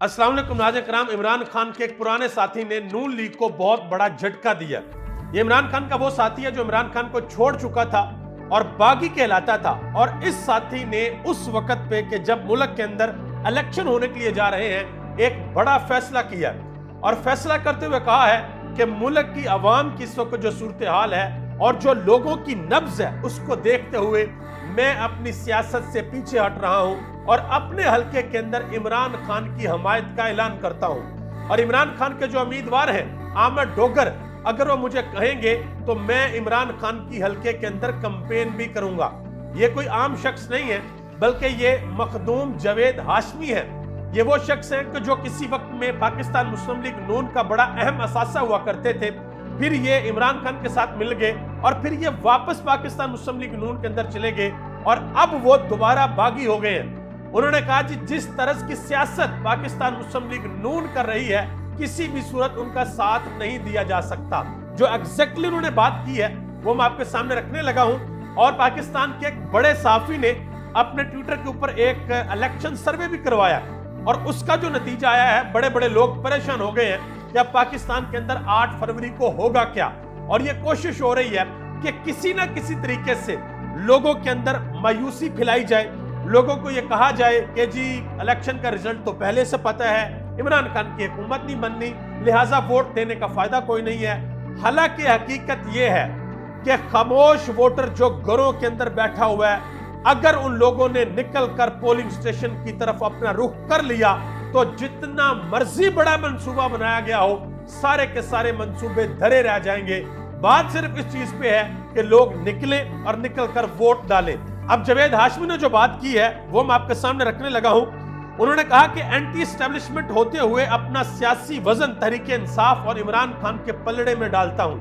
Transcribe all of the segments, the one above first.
अस्सलाम वालेकुम नाज़रीन किराम। इमरान खान के एक पुराने साथी ने नून लीग को बहुत बड़ा झटका दिया। ये इमरान खान का वो साथी है जो इमरान खान को छोड़ चुका था और बागी कहलाता था। और इस साथी ने उस वक्त पे कि जब मुल्क के अंदर इलेक्शन होने के लिए जा रहे हैं, एक बड़ा फैसला किया और फैसला करते हुए कहा है कि मुल्क की आवाम की इस वक्त जो सूरत हाल है और जो लोगों की नब्ज है उसको देखते हुए मैं अपनी सियासत से पीछे हट रहा हूं और अपने हलके के अंदर इमरान खान की हमायत का ऐलान करता हूं। और इमरान खान के जो उम्मीदवार हैं आमद डोगर, अगर वो मुझे कहेंगे तो मैं इमरान खान की हलके के अंदर कैंपेन भी करूंगा। ये कोई आम शख्स नहीं है बल्कि ये मखदूम जावेद हाशमी है। ये वो शख्स हैं कि जो किसी वक्त में पाकिस्तान मुस्लिम लीग नून का बड़ा अहम असासा हुआ करते थे, फिर ये इमरान खान के साथ मिल गए और फिर ये वापस पाकिस्तान मुस्लिम लीग नून के अंदर चले गए और अब वो दोबारा बागी हो गए हैं। उन्होंने कहा कि जिस तरह की सियासत पाकिस्तान मुस्लिम लीग नून कर रही है किसी भी सूरत उनका साथ नहीं दिया जा सकता। जो एग्जैक्टली उन्होंने बात की है वो मैं आपके सामने रखने लगा हूं। और पाकिस्तान के एक बड़े साफी ने अपने ट्विटर के ऊपर एक इलेक्शन सर्वे भी करवाया और उसका जो नतीजा आया है, बड़े बड़े लोग परेशान हो गए हैं कि अब पाकिस्तान के अंदर 8 फरवरी को होगा क्या। और ये कोशिश हो रही है कि किसी ना किसी तरीके से लोगों के अंदर मायूसी फैलाई जाए, लोगों को यह कहा जाए कि जी इलेक्शन का रिजल्ट तो पहले से पता है, इमरान खान की हुकूमत नहीं बननी, लिहाजा वोट देने का फायदा कोई नहीं है। हालांकि हकीकत यह है कि खामोश वोटर जो घरों के अंदर बैठा हुआ है, अगर उन लोगों ने निकल कर पोलिंग स्टेशन की तरफ अपना रुख कर लिया तो जितना मर्जी बड़ा मंसूबा बनाया गया हो सारे के सारे मंसूबे धरे रह जाएंगे। बात सिर्फ इस चीज पे है कि लोग निकले और निकल कर वोट डालें। अब जावेद हाशमी ने जो बात की है वो मैं आपके सामने रखने लगा हूं। उन्होंने कहा कि एंटी एस्टेब्लिशमेंट होते हुए अपना सियासी वजन तहरीक इंसाफ और इमरान खान के पलड़े में डालता हूं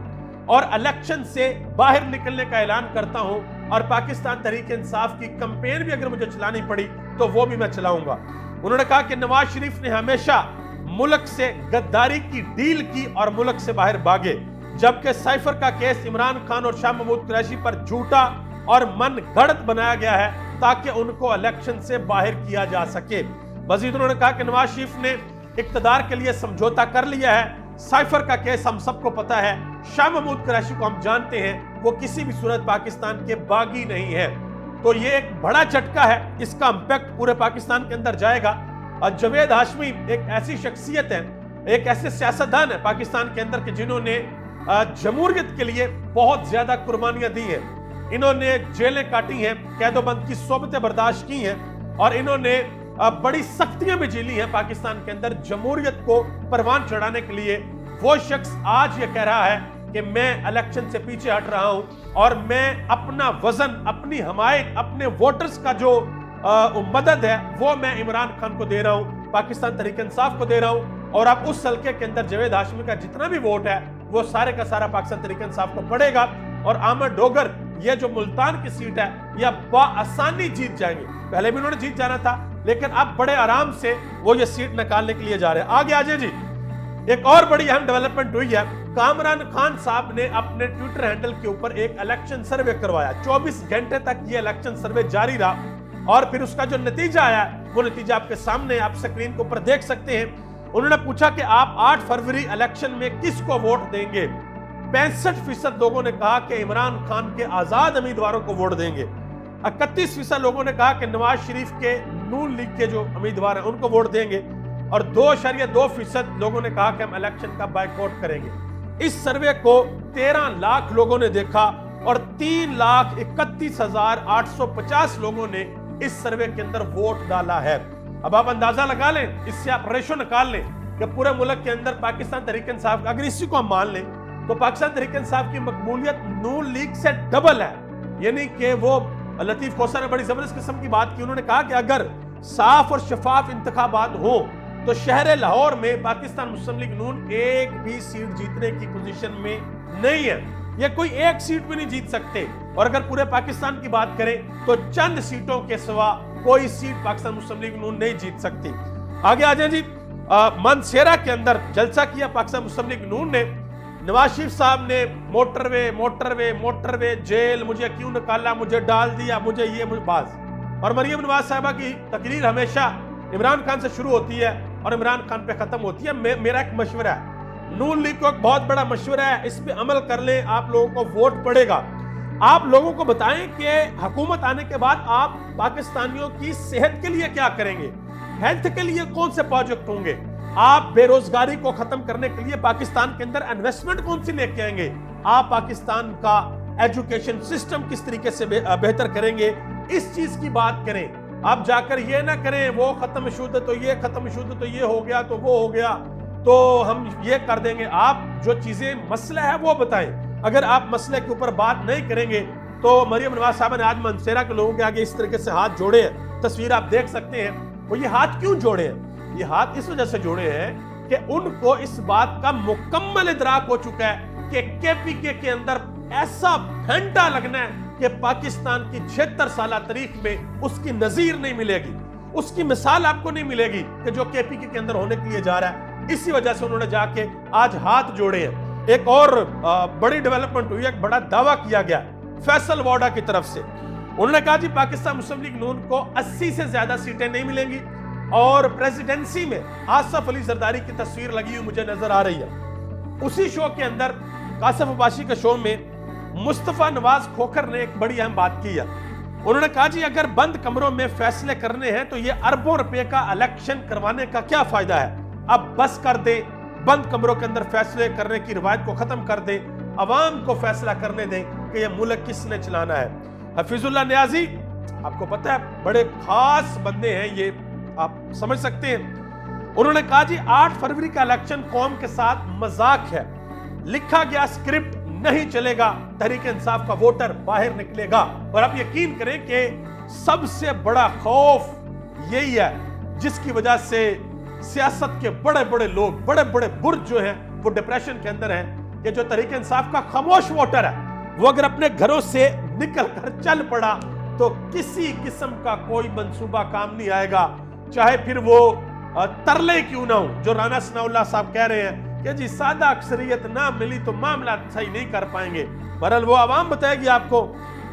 और इलेक्शन से बाहर निकलने का ऐलान करता हूं और पाकिस्तान तहरीक इंसाफ की कैंपेन भी अगर मुझे चलानी पड़ी तो वो भी मैं चलाऊंगा। उन्होंने कहा कि नवाज शरीफ ने हमेशा मुल्क से गद्दारी की डील की और मुल्क से बाहर भागे, जबकि साइफर का केस इमरान खान और शाह महमूद कुरैशी पर झूठा और मन गढ़ंत बनाया गया है ताकि उनको इलेक्शन से बाहर किया जा सके। मजीद उन्होंने कहा कि नवाज शरीफ ने इक्तदार के लिए समझौता कर लिया है। साइफर का केस हम सबको पता है, शाह महमूद कुरैशी को हम जानते हैं, वो किसी भी सूरत पाकिस्तान के बागी नहीं है। तो ये एक बड़ा झटका है, इसका इंपैक्ट पूरे पाकिस्तान के अंदर जाएगा। और जावेद हाशमी एक ऐसी शख्सियत है, एक ऐसे सियासतदान है पाकिस्तान के अंदर के जिन्होंने जमहूरियत के लिए बहुत ज्यादा कुर्बानियां दी हैं। इन्होंने जेलें काटी हैं, कैदोबंद की सोबतें बर्दाश्त की हैं और इन्होंने बड़ी सख्तियां भी झेली हैं पाकिस्तान के अंदर जमहूरियत को परवान चढ़ाने के लिए। वो शख्स आज ये कह रहा है कि मैं इलेक्शन से पीछे हट रहा हूं और मैं अपना वजन, अपनी हमायत, अपने वोटर्स का जो मदद है वो मैं इमरान खान को दे रहा हूं, पाकिस्तान तहरीक इंसाफ को दे रहा हूं। और अब उस हल्के के अंदर जावेद हाशमी का जितना भी वोट है वो सारे का सारा पाकिस्तान तहरीक इंसाफ को पड़ेगा और आमद डोगर ये जो मुल्तान की सीट है यह बआसानी जीत जाएंगे। पहले भी उन्होंने जीत जाना था लेकिन अब बड़े आराम से वो ये सीट निकालने के लिए जा रहे हैं। आगे आ जाए जी। एक और बड़ी अहम डेवलपमेंट हुई है, कामरान खान साहब ने अपने ट्विटर हैंडल के ऊपर एक इलेक्शन सर्वे करवाया। 24 घंटे तक ये इलेक्शन सर्वे जारी रहा और फिर उसका जो नतीजा आया वो नतीजा आपके सामने, आप स्क्रीन के ऊपर देख सकते हैं। उन्होंने पूछा कि आप 8 फरवरी इलेक्शन में किसको वोट देंगे। 65% लोगों ने कहा कि इमरान खान के आजाद उम्मीदवारों को वोट देंगे। 31% लोगों ने कहा कि नवाज शरीफ के नून लीग के जो उम्मीदवार हैं उनको वोट देंगे और 2.2% लोगों ने कहा कि हम इलेक्शन का बायकॉट करेंगे। इस सर्वे को 13 लाख लोगों ने देखा और 3,31,850 लोगों ने इस सर्वे के अंदर वोट डाला है। अब आप अंदाजा लगा लें, इससे आप रेशो निकाल लें कि पूरे मुल्क के अंदर पाकिस्तान तहरीक इंसाफ, अगर इसी को हम मान लें तो पाकिस्तान तहरीक इंसाफ की मकबूलियत नून लीग से डबल है। यानी कि वो लतीफ खोसा ने बड़ी जबरदस्त किस्म की बात की। उन्होंने कहा कि अगर साफ और शफाफ इंतखाबात हो तो शहर लाहौर में पाकिस्तान मुस्लिम लीग नून एक भी सीट जीतने की पोजीशन में नहीं है। ये कोई एक सीट भी नहीं जीत सकते और अगर पूरे पाकिस्तान की बात करें तो चंद सीटों के सिवा कोई सीट पाकिस्तान मुस्लिम लीग नून नहीं जीत सकती। आगे आ जाए जी। मानसेरा के अंदर जलसा किया पाकिस्तान मुस्लिम लीग नून ने। नवाज शरीफ साहब ने मोटरवे मोटरवे मोटरवे, जेल, मुझे क्यों निकाला, मुझे डाल दिया, मुझे ये, मुझे बाज। और मरियम नवाज साहबा की तकरीर हमेशा इमरान खान से शुरू होती है और इमरान खान पे खत्म होती है। मेरा एक मशवरा है, नून लीग को एक बहुत बड़ा मशवरा है, इस पे अमल कर लें, आप लोगों को वोट पड़ेगा। आप लोगों को बताएं कि हुकूमत आने के बाद आप पाकिस्तानियों की सेहत के लिए क्या करेंगे, हेल्थ के लिए कौन से प्रोजेक्ट होंगे, आप बेरोजगारी को खत्म करने के लिए पाकिस्तान के अंदर इन्वेस्टमेंट कौन सी लेके आएंगे, आप पाकिस्तान का एजुकेशन सिस्टम किस तरीके से बेहतर करेंगे, इस चीज की बात करें। आप जाकर ये ना करें वो खत्म शुद्ध तो ये खत्म शुद्ध तो ये हो गया तो वो हो गया तो हम ये कर देंगे। आप जो चीजें मसला है वो बताएं। अगर आप मसले के ऊपर बात नहीं करेंगे तो मरियम नवाज साहब ने आज मनसेरा के लोगों के आगे इस तरीके से हाथ जोड़े हैं, तस्वीर आप देख सकते हैं। वो ये हाथ क्यों जोड़े हैं? ये हाथ इस वजह से जोड़े हैं कि उनको इस बात का मुकम्मल इदराक हो चुका है कि केपीके के अंदर ऐसा घंटा लगना है कि पाकिस्तान की 76 साल तारीख में उसकी नजीर नहीं मिलेगी, उसकी मिसाल आपको नहीं मिलेगी कि जो केपीके के अंदर होने के लिए जा रहा है। इसी वजह से उन्होंने जाके आज हाथ जोड़े हैं। एक और बड़ी डेवलपमेंट हुई, एक बड़ा दावा किया गया फैसल वाडा की तरफ से। उन्होंने कहा जी पाकिस्तान मुस्लिम लीग नून को 80 से ज्यादा सीटें नहीं मिलेंगी और प्रेसिडेंसी में आसफ अली जरदारी की तस्वीर लगी हुई मुझे नजर आ रही है। उसी शो के अंदर कासिफ अब्बासी के शो में मुस्तफा नवाज खोखर ने एक बड़ी अहम बात की है। उन्होंने कहा जी अगर बंद कमरों में फैसले करने हैं तो ये अरबों रुपए का इलेक्शन करवाने का क्या फायदा है। अब बस कर दे, बंद कमरों के अंदर फैसले करने की रिवायत को खत्म कर दे, अवाम को फैसला करने दें कि यह मुल्क किसने चलाना है। हफीजुल्लाह नियाजी आपको पता है बड़े खास बंदे हैं ये, आप समझ सकते हैं। उन्होंने कहा जी 8 फरवरी का इलेक्शन कौम के साथ मजाक है, लिखा गया स्क्रिप्ट नहीं चलेगा, तहरीक इंसाफ का वोटर बाहर निकलेगा। और आप यकीन करें कि सबसे बड़ा खौफ यही है जिसकी वजह से सियासत के बड़े बड़े लोग, बड़े बड़े बुर्ज जो हैं वो डिप्रेशन के अंदर हैं कि जो तहरीक इंसाफ का खामोश वोटर है वो अगर अपने घरों से निकल कर चल पड़ा तो किसी किस्म का कोई मंसूबा काम नहीं आएगा, चाहे फिर वो तरले क्यों ना हो। जो राना सनाउल्लाह साहब कह रहे हैं कि जी सादा अक्सरियत ना मिली तो मामला सही नहीं कर पाएंगे। बहरहाल वो आवाम बताएगी आपको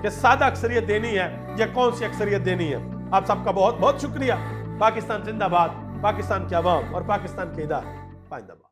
कि सादा अक्सरियत देनी है या कौन सी अक्सरियत देनी है। आप सबका बहुत बहुत शुक्रिया। पाकिस्तान जिंदाबाद, पाकिस्तान के अवाम और पाकिस्तान के इदारे पाइंदाबाद।